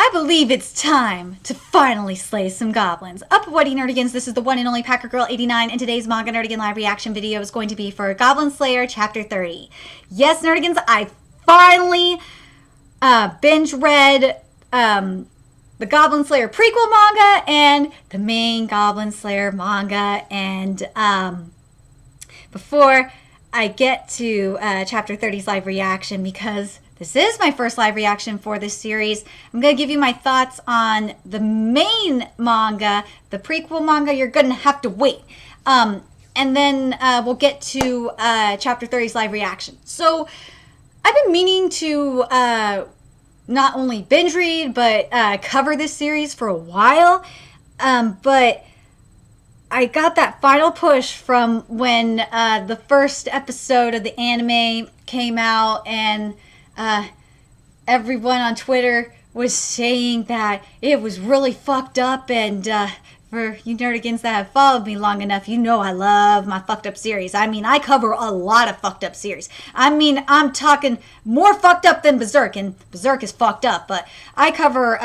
I believe it's time to finally slay some goblins. Up What Nerdigans, this is the one and only Packer Girl 89, and today's Manga Nerdigan live reaction video is going to be for Goblin Slayer Chapter 30. Yes, Nerdigans, I finally binge read the Goblin Slayer prequel manga and the main Goblin Slayer manga, and before I get to Chapter 30's live reaction, because this is my first live reaction for this series, I'm going to give you my thoughts on the main manga. The prequel manga, you're going to have to wait. And then we'll get to Chapter 30's live reaction. So I've been meaning to not only binge read, but cover this series for a while. But I got that final push from when the first episode of the anime came out, and everyone on Twitter was saying that it was really fucked up, and for you nerdigans that have followed me long enough, you know I love my fucked up series. I mean, I cover a lot of fucked up series. I mean, I'm talking more fucked up than Berserk, and Berserk is fucked up, but I cover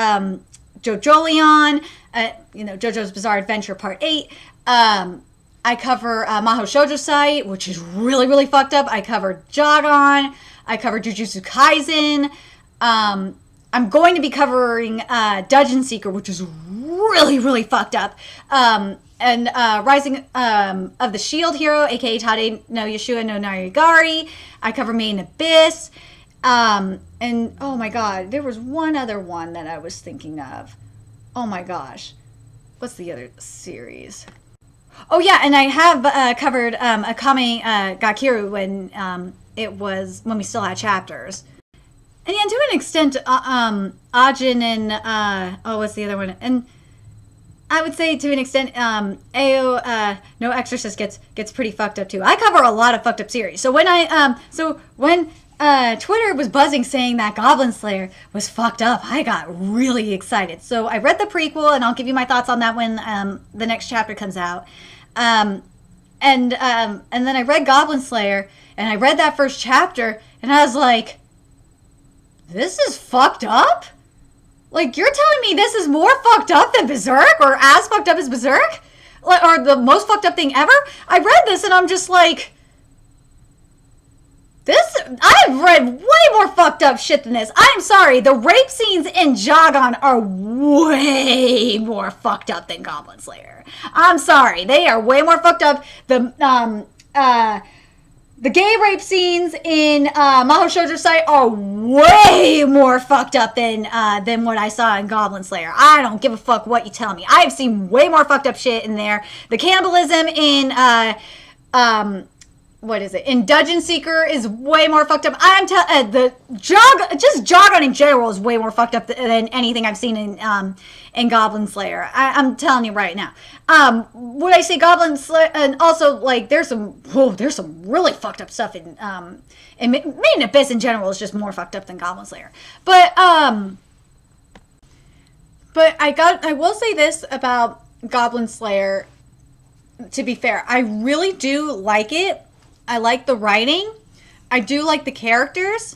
JoJolion, JoJo's Bizarre Adventure Part 8. I cover Mahou Shoujo Site, which is really, really fucked up. I cover Jogon. I covered Jujutsu Kaisen. I'm going to be covering Dungeon Seeker, which is really, really fucked up. And Rising of the Shield Hero, aka Tade no Yeshua no Narigari. I cover Main Abyss. And oh my god, there was one other one that I was thinking of. Oh my gosh. What's the other series? Oh yeah, and I have covered Akame ga Kiru when we still had chapters. And yeah, to an extent, Ajin and, what's the other one? And I would say to an extent, Ao, No Exorcist gets pretty fucked up too. I cover a lot of fucked up series. So when Twitter was buzzing saying that Goblin Slayer was fucked up, I got really excited. So I read the prequel, and I'll give you my thoughts on that when the next chapter comes out. And then I read Goblin Slayer, and I read that first chapter, and I was like, this is fucked up? Like, you're telling me this is more fucked up than Berserk, or as fucked up as Berserk? Or the most fucked up thing ever? I read this, and I'm just like, I've read way more fucked up shit than this. I'm sorry, the rape scenes in Jogon are way more fucked up than Goblin Slayer. I'm sorry, they are way more fucked up. The gay rape scenes in Mahou Shoujo Site are way more fucked up than what I saw in Goblin Slayer. I don't give a fuck what you tell me. I've seen way more fucked up shit in there. The cannibalism in in Dungeon Seeker is way more fucked up. Jogon in general is way more fucked up than anything I've seen in Goblin Slayer. I'm telling you right now. Would I say Goblin Slayer? And also, like, there's some really fucked up stuff in Main Abyss in general is just more fucked up than Goblin Slayer. But I will say this about Goblin Slayer. To be fair, I really do like it. I like the writing. I do like the characters.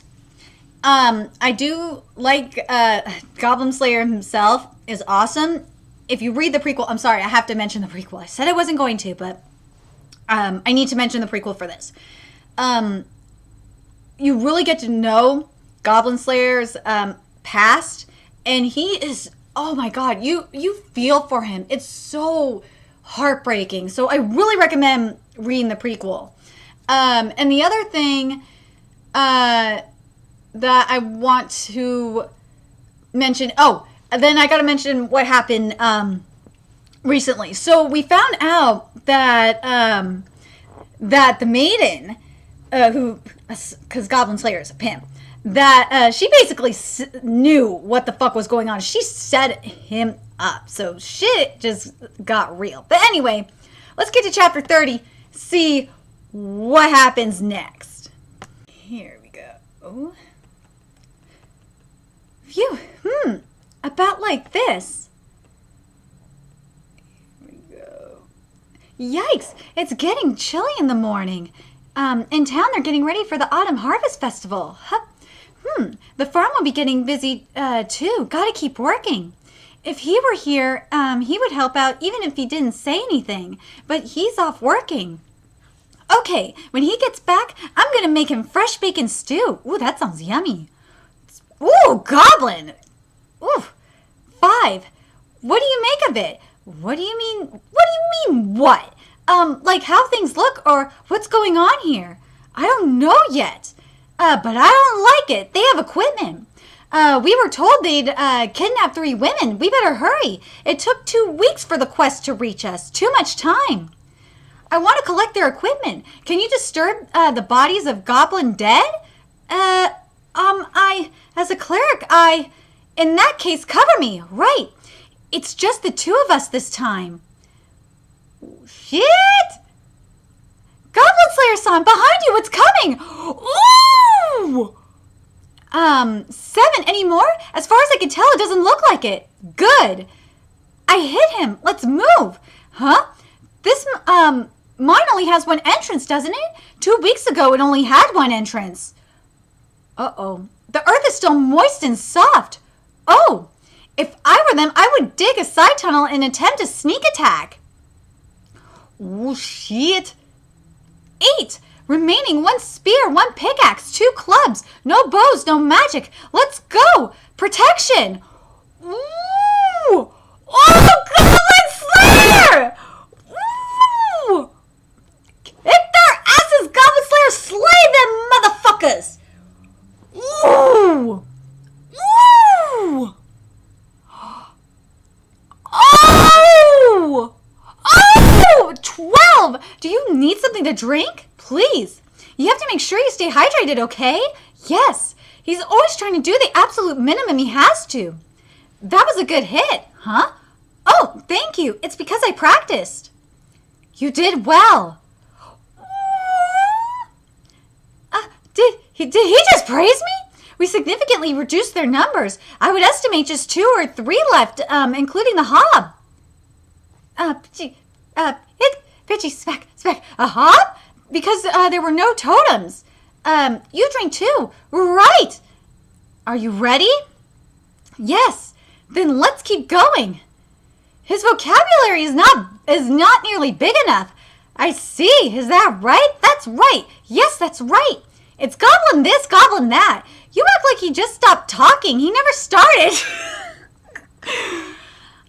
I do like Goblin Slayer himself is awesome. If you read the prequel, I'm sorry, I have to mention the prequel. I said I wasn't going to, but I need to mention the prequel for this. You really get to know Goblin Slayer's past, and he is, oh my god, you feel for him. It's so heartbreaking. So I really recommend reading the prequel. And the other thing that I want to mention, then I gotta mention what happened recently. So we found out that that the maiden, because Goblin Slayer is a pimp, that she basically knew what the fuck was going on. She set him up. So shit just got real. But anyway, let's get to chapter 30, see what happens next. Here we go. Phew. About like this. Here we go. Yikes! It's getting chilly in the morning. In town, they're getting ready for the Autumn Harvest Festival. Huh. The farm will be getting busy, too. Gotta keep working. If he were here, he would help out even if he didn't say anything. But he's off working. Okay, when he gets back, I'm gonna make him fresh bacon stew. Ooh, that sounds yummy. Ooh, Goblin! Ooh, 5. What do you make of it? What do you mean what? Like how things look or what's going on here? I don't know yet. But I don't like it. They have equipment. We were told they'd kidnap 3 women. We better hurry. It took 2 weeks for the quest to reach us. Too much time. I want to collect their equipment. Can you disturb the bodies of Goblin dead? As a cleric, in that case, cover me. Right. It's just the 2 of us this time. Shit! Goblin Slayer-san, behind you, it's coming! Ooh! 7, any more? As far as I can tell, it doesn't look like it. Good. I hit him. Let's move. Huh? This, mine only has 1 entrance, doesn't it? 2 weeks ago, it only had 1 entrance. Uh-oh. The earth is still moist and soft. Oh, if I were them, I would dig a side tunnel and attempt a sneak attack. Oh, shit. 8. Remaining 1 spear, 1 pickaxe, 2 clubs. No bows, no magic. Let's go. Protection. Ooh. Oh, Goblin Slayer! Ooh. Kick their asses, Goblin Slayer. Slay them, motherfuckers. Ooh. Ooh. Oh! Oh! 12! Do you need something to drink? Please. You have to make sure you stay hydrated, okay? Yes. He's always trying to do the absolute minimum he has to. That was a good hit, huh? Oh, thank you. It's because I practiced. You did well. Did he just praise me? We significantly reduced their numbers. I would estimate just 2 or 3 left, including the hob. Pitchy, spec, a hob? Because there were no totems. You drink too. Right. Are you ready? Yes. Then let's keep going. His vocabulary is not nearly big enough. I see. Is that right? That's right. Yes, that's right. It's goblin this, goblin that. You act like he just stopped talking. He never started.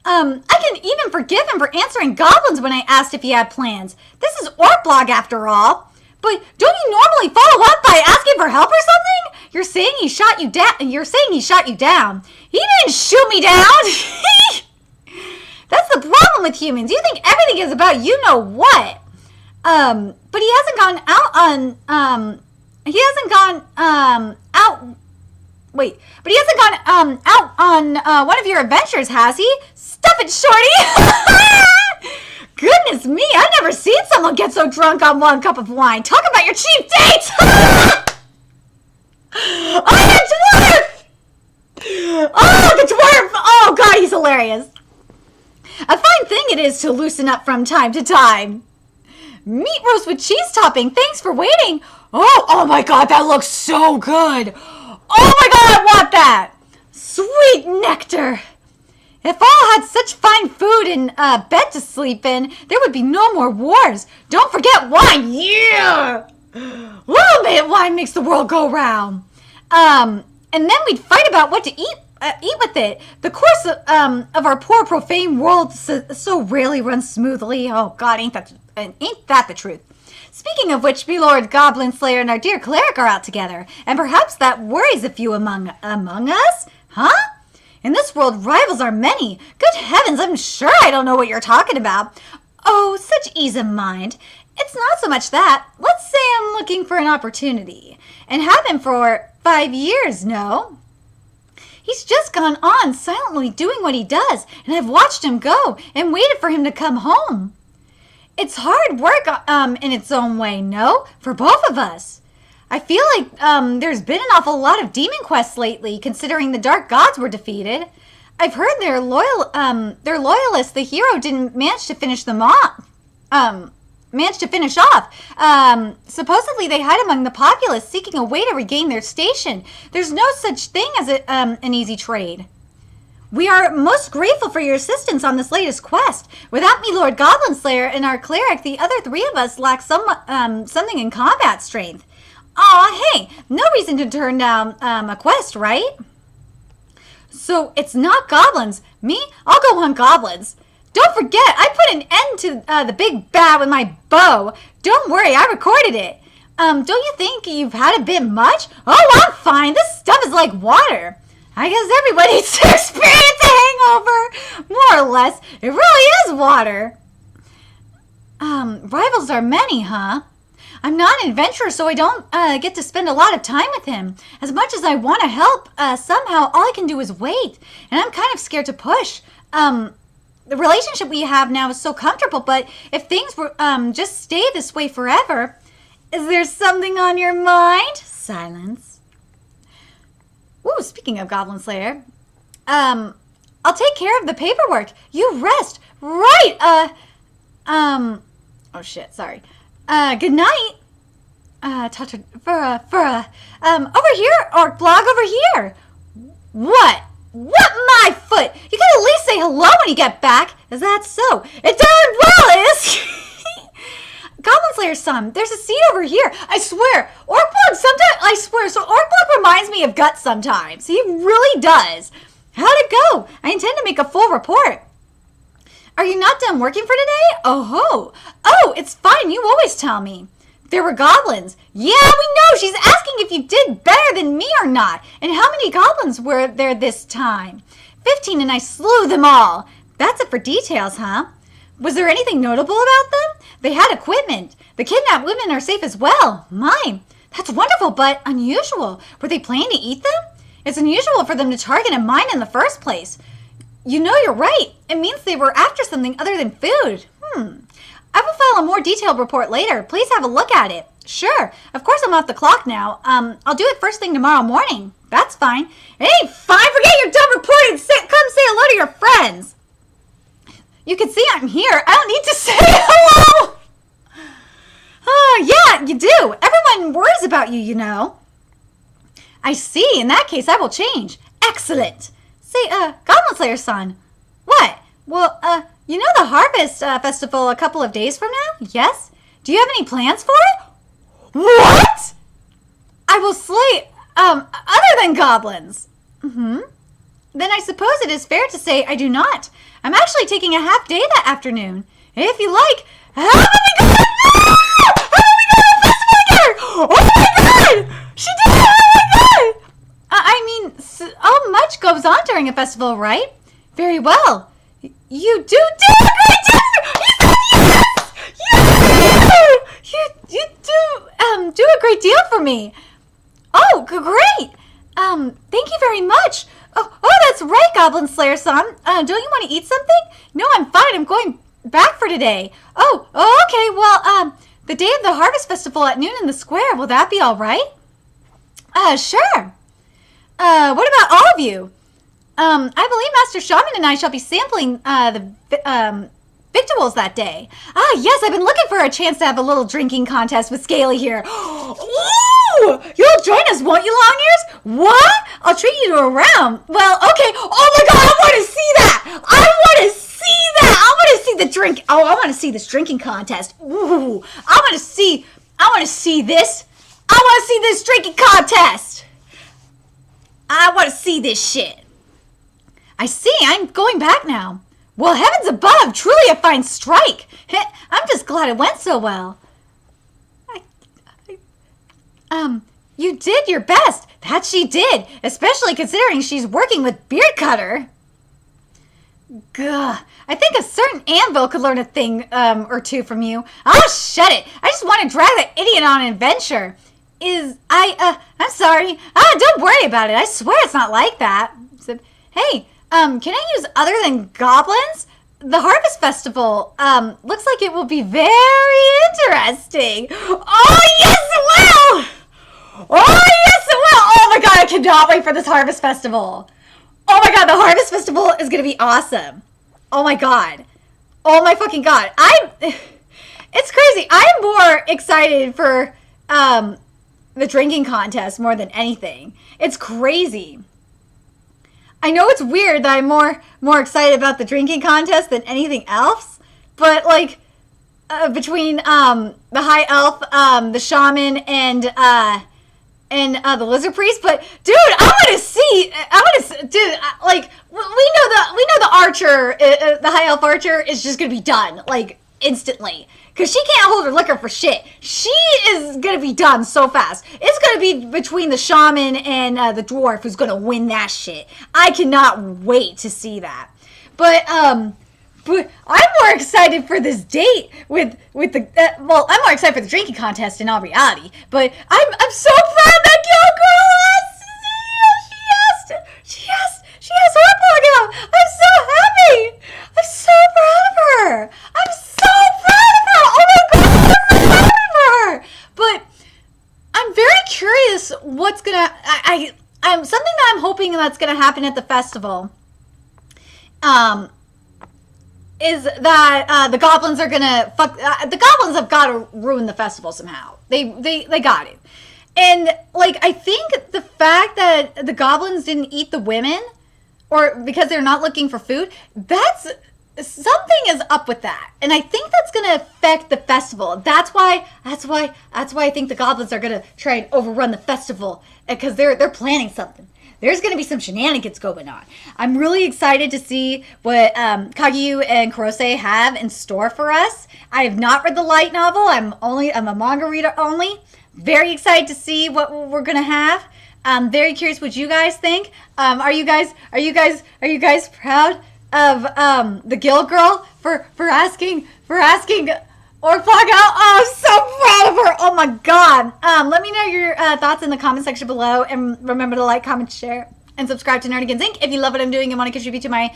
I can even forgive him for answering goblins when I asked if he had plans. This is Orblog after all. But don't you normally follow up by asking for help or something? You're saying he shot you down. He didn't shoot me down. That's the problem with humans. You think everything is about you know what. But he hasn't gone out on one of your adventures, has he? Stuff it, shorty! Goodness me, I've never seen someone get so drunk on 1 cup of wine. Talk about your cheap date! Oh, the dwarf! Oh, the dwarf! Oh, God, he's hilarious. A fine thing it is to loosen up from time to time. Meat roast with cheese topping. Thanks for waiting. Oh my God, that looks so good. Oh my God, I want that. Sweet nectar. If all had such fine food and bed to sleep in, there would be no more wars. Don't forget wine. Yeah. Little bit of wine makes the world go round. And then we'd fight about what to eat with it. The course of our poor profane world so rarely runs smoothly. Oh God, ain't that the truth? Speaking of which, me Lord Goblin Slayer and our dear cleric are out together, and perhaps that worries a few among us, huh? In this world, rivals are many. Good heavens, I'm sure I don't know what you're talking about. Oh, such ease of mind. It's not so much that. Let's say I'm looking for an opportunity, and have been for 5 years, no? He's just gone on silently doing what he does, and I've watched him go and waited for him to come home. It's hard work in its own way, no? For both of us. I feel like there's been an awful lot of demon quests lately, considering the dark gods were defeated. I've heard they're loyalists. The hero didn't manage to finish them off. managed to finish off. Supposedly they hide among the populace, seeking a way to regain their station. There's no such thing as an easy trade. We are most grateful for your assistance on this latest quest. Without me, Lord Goblin Slayer and our cleric, the other three of us lack something in combat strength. Aw, hey, no reason to turn down a quest, right? So it's not goblins. Me? I'll go hunt goblins. Don't forget, I put an end to the big bad with my bow. Don't worry, I recorded it. Don't you think you've had a bit much? Oh, I'm fine. This stuff is like water. I guess everybody needs to experience a hangover. More or less. It really is water. Rivals are many, huh? I'm not an adventurer, so I don't get to spend a lot of time with him. As much as I want to help, somehow all I can do is wait. And I'm kind of scared to push. The relationship we have now is so comfortable, but if things were just stay this way forever... Is there something on your mind? Silence. Ooh, speaking of Goblin Slayer, I'll take care of the paperwork. You rest. Right. Oh shit, sorry. Good night. Over here, or blog over here. What? What, my foot? You can at least say hello when you get back. Is that so? It darn well is. Goblin Slayer's son, there's a seat over here. I swear. Orkblog sometimes, I swear. So Orkblog reminds me of Guts sometimes. He really does. How'd it go? I intend to make a full report. Are you not done working for today? Oh ho. Oh, it's fine. You always tell me. There were goblins. Yeah, we know. She's asking if you did better than me or not. And how many goblins were there this time? 15, and I slew them all. That's it for details, huh? Was there anything notable about them? They had equipment. The kidnapped women are safe as well. Mine. That's wonderful, but unusual. Were they planning to eat them? It's unusual for them to target a mine in the first place. You know you're right. It means they were after something other than food. I will file a more detailed report later. Please have a look at it. Sure. Of course I'm off the clock now. I'll do it first thing tomorrow morning. That's fine. It ain't fine. Forget your dumb reporting. Come say hello to your friends. You can see I'm here. I don't need to say hello. Yeah, you do. Everyone worries about you, you know. I see. In that case, I will change. Excellent. Say, Goblin Slayer son. What? Well, you know the Harvest Festival a couple of days from now? Yes? Do you have any plans for it? What? I will slay, other than goblins. Then I suppose it is fair to say I do not. I'm actually taking a half day that afternoon. If you like, how about we go? How about we go to the festival together? Oh my god! She did it! Oh my god! I mean, so much goes on during a festival, right? Very well. You do a great job! Yes! Yes! You do a great deal for me. Oh, great! Thank you very much. Oh, that's right, Goblin Slayer son. Don't you want to eat something? No, I'm fine. I'm going back for today. Oh, okay. Well, the day of the Harvest Festival at noon in the square. Will that be all right? Sure. What about all of you? I believe Master Shaman and I shall be sampling the victuals that day. Ah, yes, I've been looking for a chance to have a little drinking contest with Scaly here. Ooh! You'll join us, won't you, Long Ears? What? I'll treat you to a round. Well, okay. Oh my god, I want to see that! I want to see that! I want to see the drink. Oh, I want to see this drinking contest. Ooh! I want to see this. I want to see this drinking contest. I want to see this shit. I see. I'm going back now. Well, heavens above, truly a fine strike. I'm just glad it went so well. You did your best. That she did, especially considering she's working with Beard Cutter. Gah, I think a certain anvil could learn a thing or two from you. Oh, shut it. I just want to drag that idiot on an adventure. I'm sorry. Don't worry about it. I swear it's not like that. Hey, can I use other than goblins? The Harvest Festival, looks like it will be very interesting. Oh, yes, it will! Oh, yes, it will! Oh, my God, I cannot wait for this Harvest Festival. Oh, my God, the Harvest Festival is going to be awesome. Oh, my God. Oh, my fucking God. It's crazy. I'm more excited for the drinking contest more than anything. It's crazy. I know it's weird that I'm more excited about the drinking contest than anything else, but like between the high elf, the shaman, and the lizard priest. But dude, dude. Like we know the archer, the high elf archer is just gonna be done like instantly. Because she can't hold her liquor for shit. She is going to be done so fast. It's going to be between the shaman and the dwarf who's going to win that shit. I cannot wait to see that. But I'm more excited for this date with the... well, I'm more excited for the drinking contest in all reality. But I'm so proud of that girl. She has heart now. I'm so happy. I'm so proud of her. I'm so proud of her. Oh my God, I'm so proud of her. But I'm very curious what's gonna. I'm something that I'm hoping that's gonna happen at the festival. Is that the goblins are gonna fuck? The goblins have got to ruin the festival somehow. They got it. And like I think the fact that the goblins didn't eat the women, or because they're not looking for food, that's something is up with that. And I think that's going to affect the festival. That's why I think the goblins are going to try and overrun the festival, because they're planning something. There's going to be some shenanigans going on. I'm really excited to see what Kaguya and Kurose have in store for us. I have not read the light novel. I'm a manga reader only. Very excited to see what we're going to have. I'm very curious what you guys think. Are you guys proud of the guild girl for asking Orpog out? Oh, I'm so proud of her. Oh my God. Let me know your thoughts in the comment section below, and remember to like, comment, share, and subscribe to Nerdigans Inc. If you love what I'm doing and want to contribute to my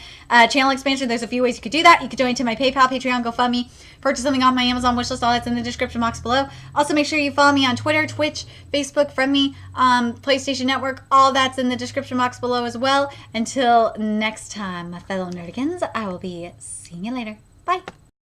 channel expansion, there's a few ways you could do that. You could donate to my PayPal, Patreon, GoFundMe, purchase something on my Amazon wishlist. All that's in the description box below. Also, make sure you follow me on Twitter, Twitch, Facebook, friend me, PlayStation Network. All that's in the description box below as well. Until next time, my fellow Nerdigans, I will be seeing you later. Bye.